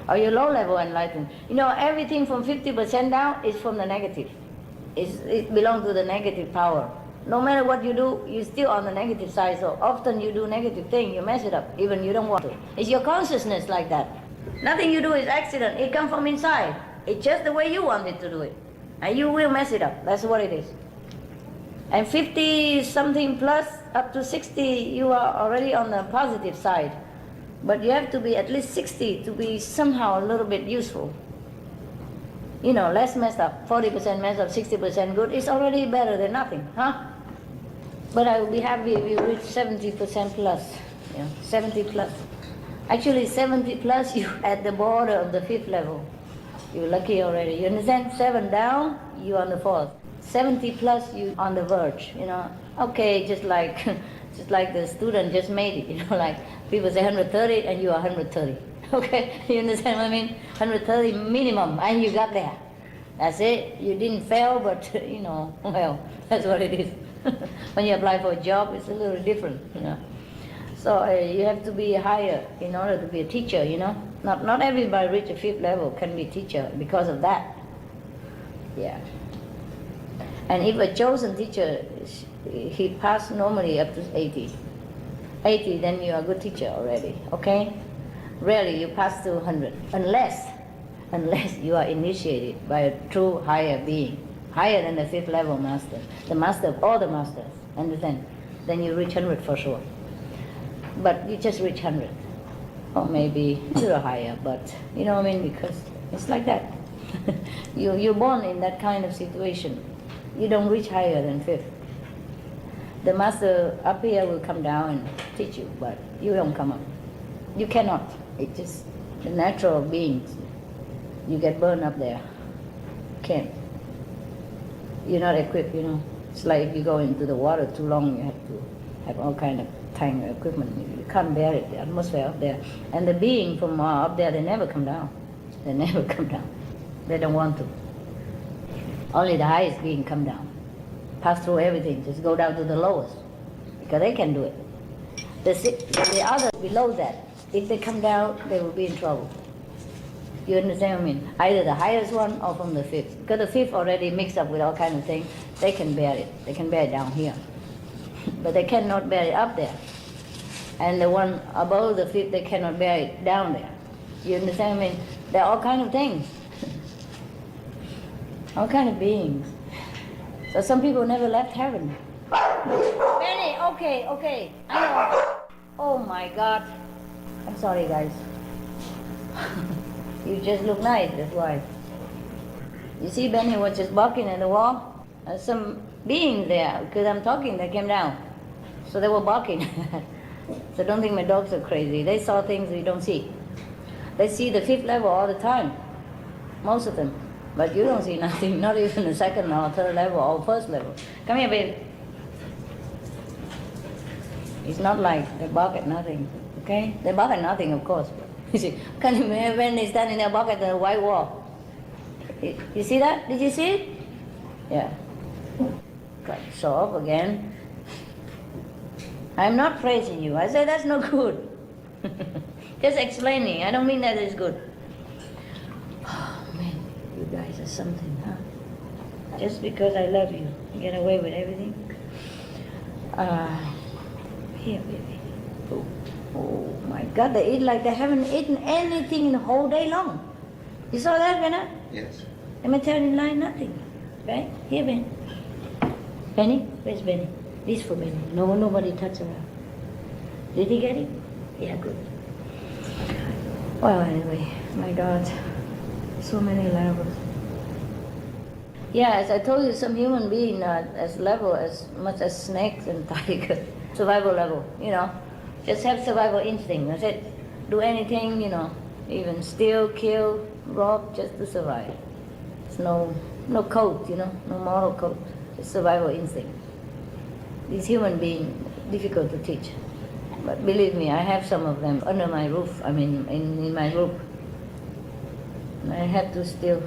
Speaker 2: Or you're low level enlightened. You know, everything from 50% down is from the negative. It belongs to the negative power. No matter what you do, you're still on the negative side. So often you do negative things, you mess it up, even you don't want to. It's your consciousness like that. Nothing you do is accident. It comes from inside. It's just the way you want it to do it. And you will mess it up. That's what it is. And 50 something plus up to 60, you are already on the positive side. But you have to be at least 60 to be somehow a little bit useful. You know, less messed up, 40% messed up, 60% good, it's already better than nothing, huh? But I will be happy if you reach 70% plus, yeah, 70 plus. Actually 70 plus, you at the border of the 5th level. You're lucky already, you understand? 7 down, you on the 4th. 70 plus, you on the verge, you know? Okay, just like the student just made it, you know, like people say 130 and you are 130. Okay, you understand what I mean? 130 minimum, and you got there. That's it. You didn't fail, but you know, well, that's what it is. When you apply for a job, it's a little different, you know. So you have to be higher in order to be a teacher, you know. Not everybody reach a 5th level can be a teacher because of that. Yeah. And if a chosen teacher, he passed normally up to 80. 80, then you are a good teacher already, okay? Rarely you pass to 100, unless you are initiated by a true higher being, higher than the 5th level master, the master of all the masters, understand? Then you reach 100 for sure. But you just reach 100, or maybe a little higher, but you know what I mean, because it's like that. You're born in that kind of situation. You don't reach higher than 5th. The master up here will come down and teach you, but you don't come up. You cannot. It's just the natural beings. You get burned up there. Can't. You're not equipped, you know. It's like if you go into the water too long, you have to have all kind of tank equipment. You can't bear it, the atmosphere up there. And the being from up there, they never come down. They never come down. They don't want to. Only the highest being come down. Pass through everything, just go down to the lowest. Because they can do it. The others below that, if they come down, they will be in trouble. You understand what I mean? Either the highest one or from the 5th. Because the 5th already mixed up with all kinds of things, they can bear it. They can bear it down here. But they cannot bear it up there. And the one above the 5th, they cannot bear it down there. You understand what I mean? There are all kinds of things. All kinds of beings. So some people never left heaven. Benny, okay. I know. Oh my God. I'm sorry, guys. You just look nice, that's why. You see, Benny was just barking at the wall. Some beings there, because I'm talking, they came down. So they were barking. So don't think my dogs are crazy. They saw things we don't see. They see the fifth level all the time, most of them. But you don't see nothing, not even the second or third level or first level. Come here, baby. It's not like they bark at nothing, okay? They bark at nothing, of course. You see, can you imagine when they stand in there bark at the white wall? You see that? Did you see it? Yeah. Got show up again. I'm not praising you. I say that's no good. Just explaining. I don't mean that it's good. Oh man, you guys are something, huh? Just because I love you, you get away with everything. Here, baby. Oh my God, they eat like they haven't eaten anything in the whole day long. You saw that, Benna?
Speaker 4: Yes.
Speaker 2: Am I telling lie? Nothing. Right? Here, Ben. Benny? Where's Benny? This for Benny. No, nobody touch around. Did he get it? Yeah, good. Well, anyway, my God, so many levels. Yeah, as I told you, some human being as level as much as snakes and tigers. Survival level, you know. Just have survival instinct. That's it. Do anything, you know, even steal, kill, rob, just to survive. It's no code, you know, no moral code. Just survival instinct. These human beings, difficult to teach. But believe me, I have some of them under my roof, I mean, in my group. And I have to still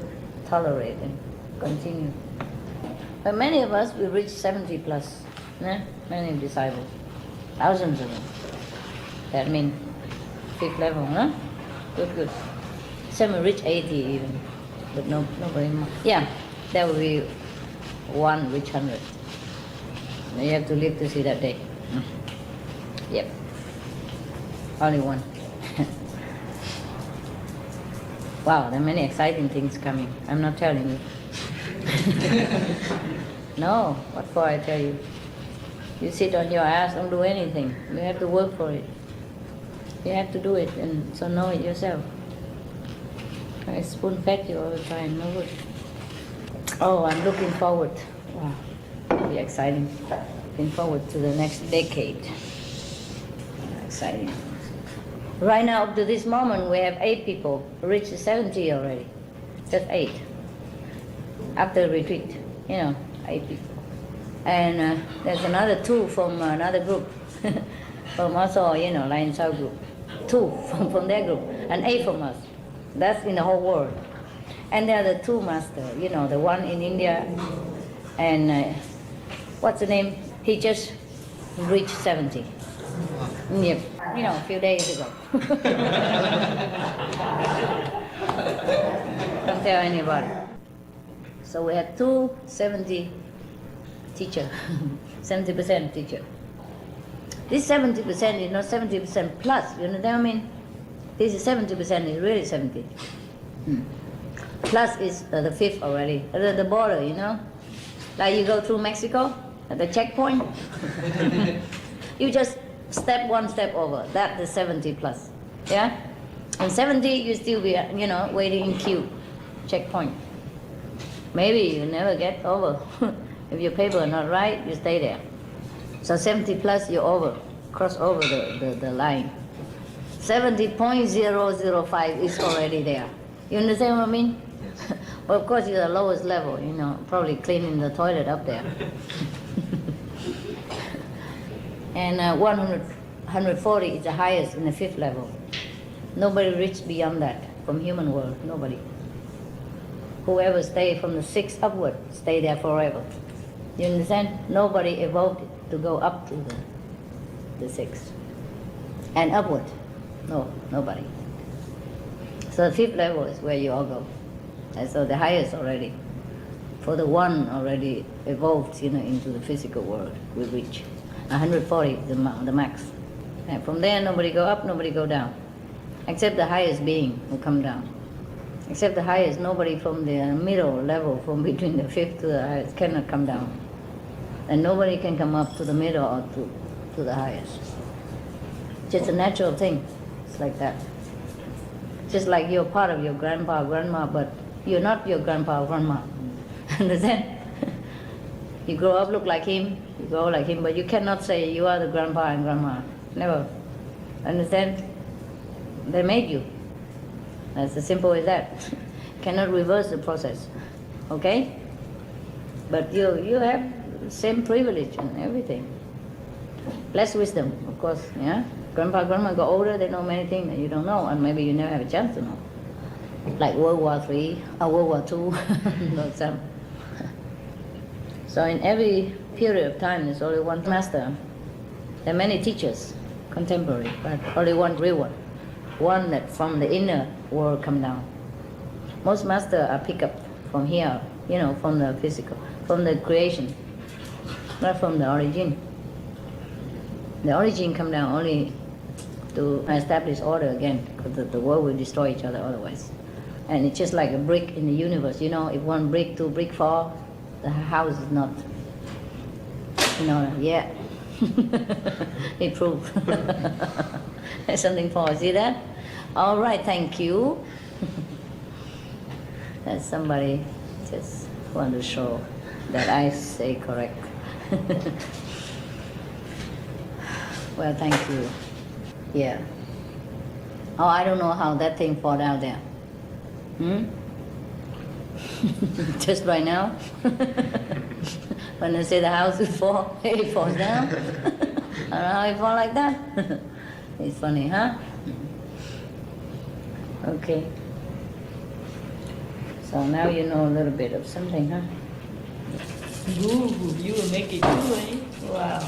Speaker 2: tolerate and continue. But many of us, we reach 70 plus, many disciples, thousands of them. That means fifth level, huh? Good, good. Some will reach 80 even, but nobody more. Yeah, there will be one reach 100. You have to live to see that day. Yep. Only one. Wow, there are many exciting things coming. I'm not telling you. No, what for I tell you? You sit on your ass, don't do anything. You have to work for it. You have to do it, and so know it yourself. I spoon-fed you all the time, no good. Oh, I'm looking forward. Wow, it'll be exciting. Looking forward to the next decade. Exciting. Right now, up to this moment, we have 8 people reached 70 already. Just 8. After retreat, you know, 8 people. And there's another 2 from another group, from also, you know, Lion Sao group. 2 from their group, and 8 from us. That's in the whole world. And there are the 2 masters, you know, the one in India, and what's the name? He just reached 70. Yep. You know, a few days ago. Don't tell anybody. So we have 2 70 teacher, 70% teacher. This 70% is not 70% plus, you know what I mean? This is 70% is really 70. Plus is the 5th already, the border, you know? Like you go through Mexico, at the checkpoint, you just step 1 step over, that's the 70 plus, yeah? And 70, you still be, you know, waiting in queue, checkpoint. Maybe you never get over. If your paper is not right, you stay there. So 70 plus, you're over, cross over the line. 70.005 is already there. You understand what I mean? Yes. Well, of course, you're the lowest level, you know, probably cleaning the toilet up there. And 140 is the highest in the 5th level. Nobody reached beyond that from human world, nobody. Whoever stay from the 6th upward, stay there forever. You understand? Nobody evolved to go up to the 6th. And upward, no, nobody. So the 5th level is where you all go. And so the highest already, for the one already evolved, you know, into the physical world, we reach. 140 is the max. And from there, nobody go up, nobody go down. Except the highest being will come down. Except the highest, nobody from the middle level, from between the 5th to the highest, cannot come down. And nobody can come up to the middle or to the highest. Just a natural thing. It's like that. Just like you're part of your grandpa, grandma, but you're not your grandpa, grandma. Understand? You grow up, look like him, you grow like him, but you cannot say you are the grandpa and grandma. Never. Understand? They made you. That's as simple as that. Cannot reverse the process. Okay? But you have the same privilege and everything. Less wisdom, of course, yeah? Grandpa, grandma got older, they know many things that you don't know, and maybe you never have a chance to know. Like World War III, or World War II, for example. So in every period of time, there's only one master. There are many teachers, contemporary, but only one real one. One that from the inner world come down. Most masters are picked up from here, you know, from the physical, from the creation, not from the origin. The origin come down only to establish order again, because the world will destroy each other otherwise. And it's just like a brick in the universe, you know, if one brick, two brick fall, the house is not, you know, yeah. It proved. Something fall, see that? All right, thank you. That somebody just want to show that I say correct. Well, thank you. Yeah. Oh, I don't know how that thing fall down there. Just right now? When I say the house will fall, it falls down. I don't know how it fall like that. It's funny, huh? Okay. So now you know a little bit of something, huh? Ooh, you will make it too, eh? Wow.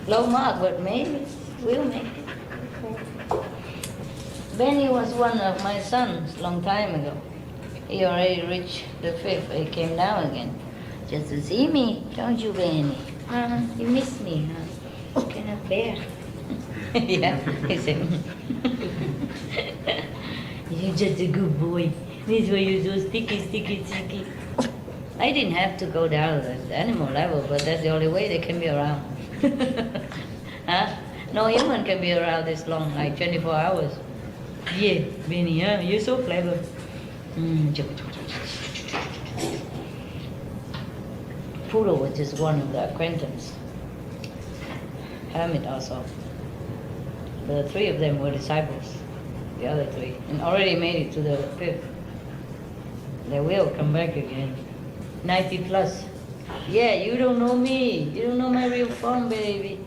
Speaker 2: Low mark, but maybe we'll make it. Benny was one of my sons long time ago. He already reached the 5th. He came down again just to see me. Don't you, Benny? You miss me, huh? Cannot bear. Yeah, he said. You're just a good boy. This way you're so sticky, sticky, sticky. I didn't have to go down to the animal level, but that's the only way they can be around. Huh? No human can be around this long, like 24 hours. Yeah, Benny, huh? You're so clever. Poodle was just one of the acquaintance. Hermit also. The 3 of them were disciples, the other 3, and already made it to the 5th. They will come back again. 90 plus. Yeah, you don't know me. You don't know my real form, baby.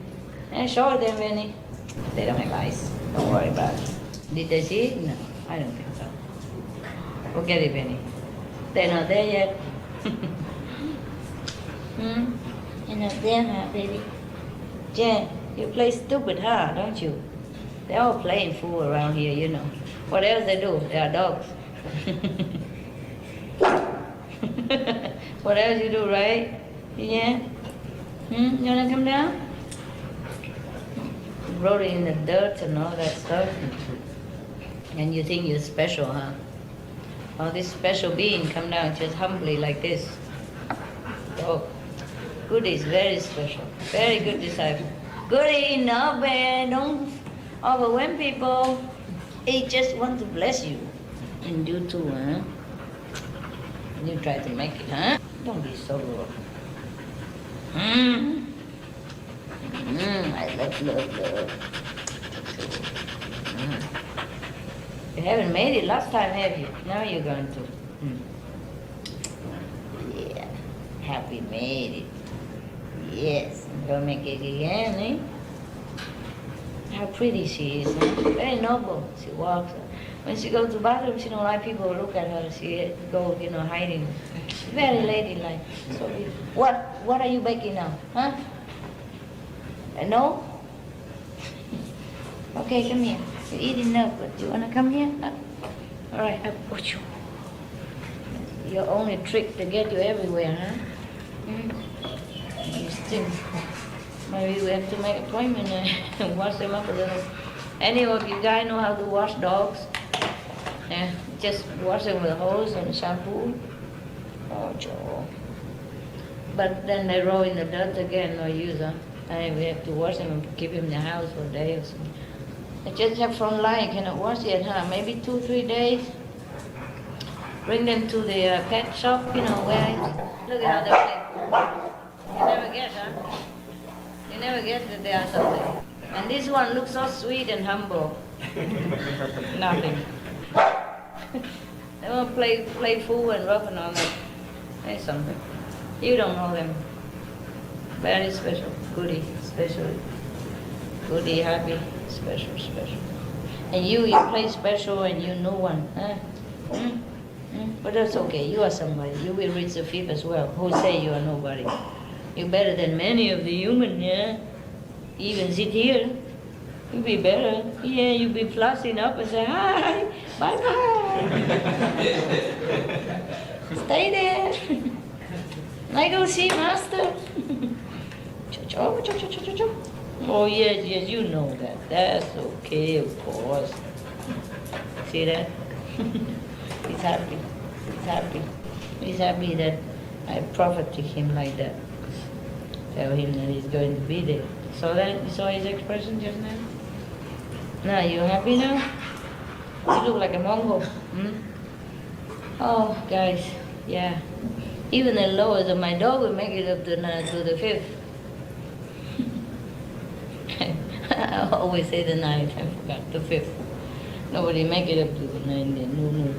Speaker 2: And show them, Benny. They don't have eyes. Don't worry about it. Did they see it? No, I don't think so. Forget it, Benny. They're not there yet. You're not there, huh, baby? Jen, you play stupid, huh, don't you? They're all playing fool around here, you know. What else they do? They are dogs. What else you do, right? Yeah? You wanna come down? Wrote it in the dirt and all that stuff. And you think you're special, huh? Oh, this special being come down just humbly like this. Oh, Good is very special. Very good disciple. Good enough, man. Don't overwhelm people. He just wants to bless you. And you too, huh? You try to make it, huh? Don't be so rude. I love. You haven't made it last time, have you? Now you're going to. Yeah, happy made it. Yes, I'm going to make it again, eh? How pretty she is, huh? Very noble. She walks. When she goes to the bathroom, she don't like people to look at her. She goes, hiding. Very ladylike. So, what are you baking now, huh? No? Okay, come here. You eat enough, but you wanna come here? All right, I'll put you. Your only trick to get you everywhere, huh? You stink. Maybe we have to make an appointment and wash them up a little. Any of you guys know how to wash dogs? Yeah, just wash them with a hose and shampoo. Oh, Joe. But then they roll in the dirt again, no use, huh? And we have to wash them and keep them in the house for a day or something. They just have front line, cannot wash yet, huh? Maybe 2-3 days. Bring them to the pet shop, you know, where look at how they play. You never guess, huh? You never guess that they are something. And this one looks so sweet and humble. Nothing. They won't play fool and rough and all that. There's something. You don't know them. Very special. Goody, special. Goody, happy, special. And you play special and you know one. Huh? But that's okay. You are somebody. You will reach the fifth as well. Who say you are nobody? You're better than many of the human, yeah? Even sit here. You'll be better. Yeah, you'll be flossing up and say, hi, bye-bye. Stay there. I go see master. Oh, yes, you know that. That's okay, of course. See that? He's happy. He's happy that I profited him like that. Tell him that he's going to be there. You saw his expression just now? Now, you happy now? You look like a Mongol. Oh, guys, yeah. Even the lowest of my dog will make it up to the fifth. I always say the ninth, I forgot, the fifth. Nobody make it up to the ninth. No.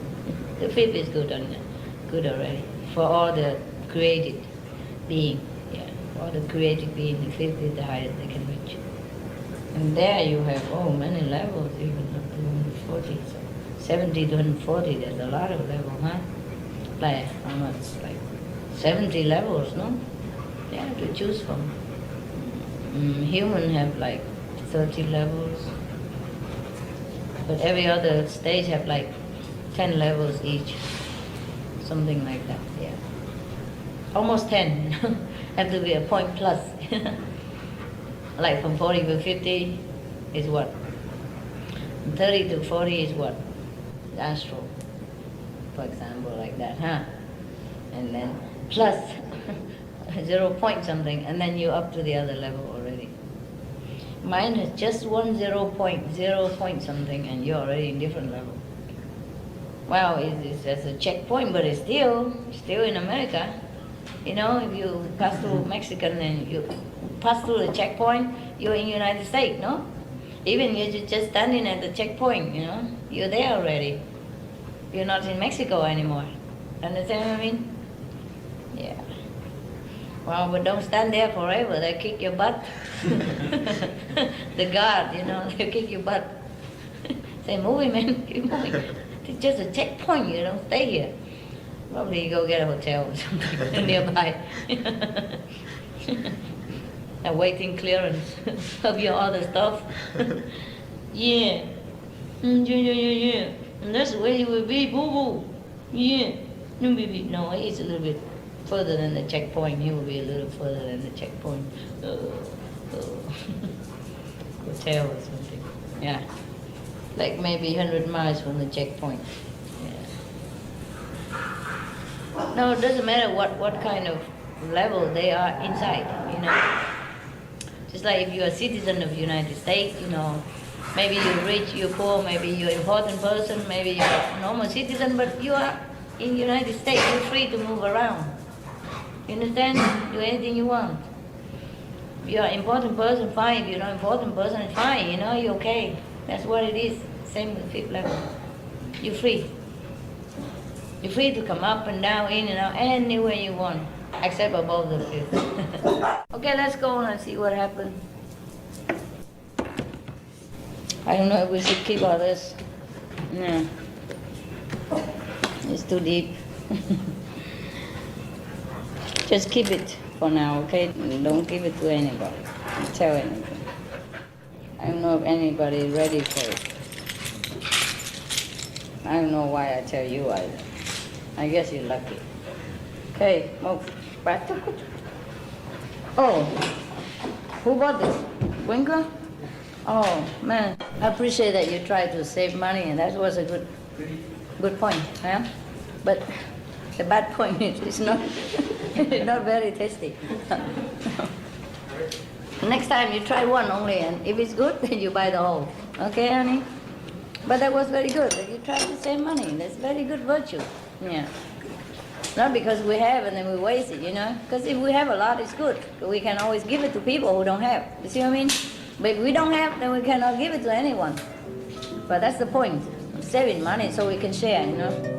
Speaker 2: The fifth is good already. For all the created being, yeah. For all the created being, the fifth is the highest they can reach. And there you have, many levels, even up to 140. So 70 to 140, there's a lot of levels, huh? Like, how much? Like 70 levels, no? Yeah, to choose from. Human have like 30 levels. But every other stage have like 10 levels each. Something like that, yeah. Almost 10, have to be a point plus. Like from 40 to 50 is what? From 30 to 40 is what? Astral, for example, like that, huh? And then plus 0 point something, and then you're up to the other level already. Mine is just 0 point something, and you're already in different level. Wow, it's just a checkpoint, but it's still in America. You know, if you pass through Mexican and you pass through the checkpoint, you're in the United States, no? Even you're just standing at the checkpoint, you know, you're there already. You're not in Mexico anymore. Understand what I mean? Yeah. Well, but don't stand there forever. They'll kick your butt. The guard, you know, they'll kick your butt. Say, moving, man, keep moving. It's just a checkpoint, you don't stay here. Probably you go get a hotel or something nearby. Awaiting clearance of your other stuff. Yeah. Yeah. And that's where you will be, boo-boo. Yeah. No, it's a little bit further than the checkpoint. He will be a little further than the checkpoint. Hotel or something. Yeah. Like maybe 100 miles from the checkpoint. Yeah. No, it doesn't matter what kind of level they are inside, you know. Just like if you're a citizen of the United States, you know, maybe you're rich, you're poor, maybe you're an important person, maybe you're a normal citizen, but you are in the United States, you're free to move around. You understand? Do anything you want. If you're an important person, fine. If you're not an important person, fine, you know, you're okay. That's what it is. Same with fifth level. You're free. You're free to come up and down, in and out, anywhere you want, except above the fifth. Okay, let's go on and see what happens. I don't know if we should keep all this. No. It's too deep. Just keep it for now, okay? Don't give it to anybody. Don't tell anybody. I don't know if anybody is ready for it. I don't know why I tell you either. I guess you're lucky. Okay, move. Back to. Oh, who bought this? Winkler? Oh, man. I appreciate that you tried to save money, and that was a good point, huh? But the bad point is it's not, not very tasty. Next time you try one only, and if it's good, then you buy the whole. Okay, honey? But that was very good. You tried to save money. That's very good virtue. Yeah. Not because we have and then we waste it, you know? Because if we have a lot, it's good. We can always give it to people who don't have. You see what I mean? But if we don't have, then we cannot give it to anyone. But that's the point. Saving money so we can share, you know?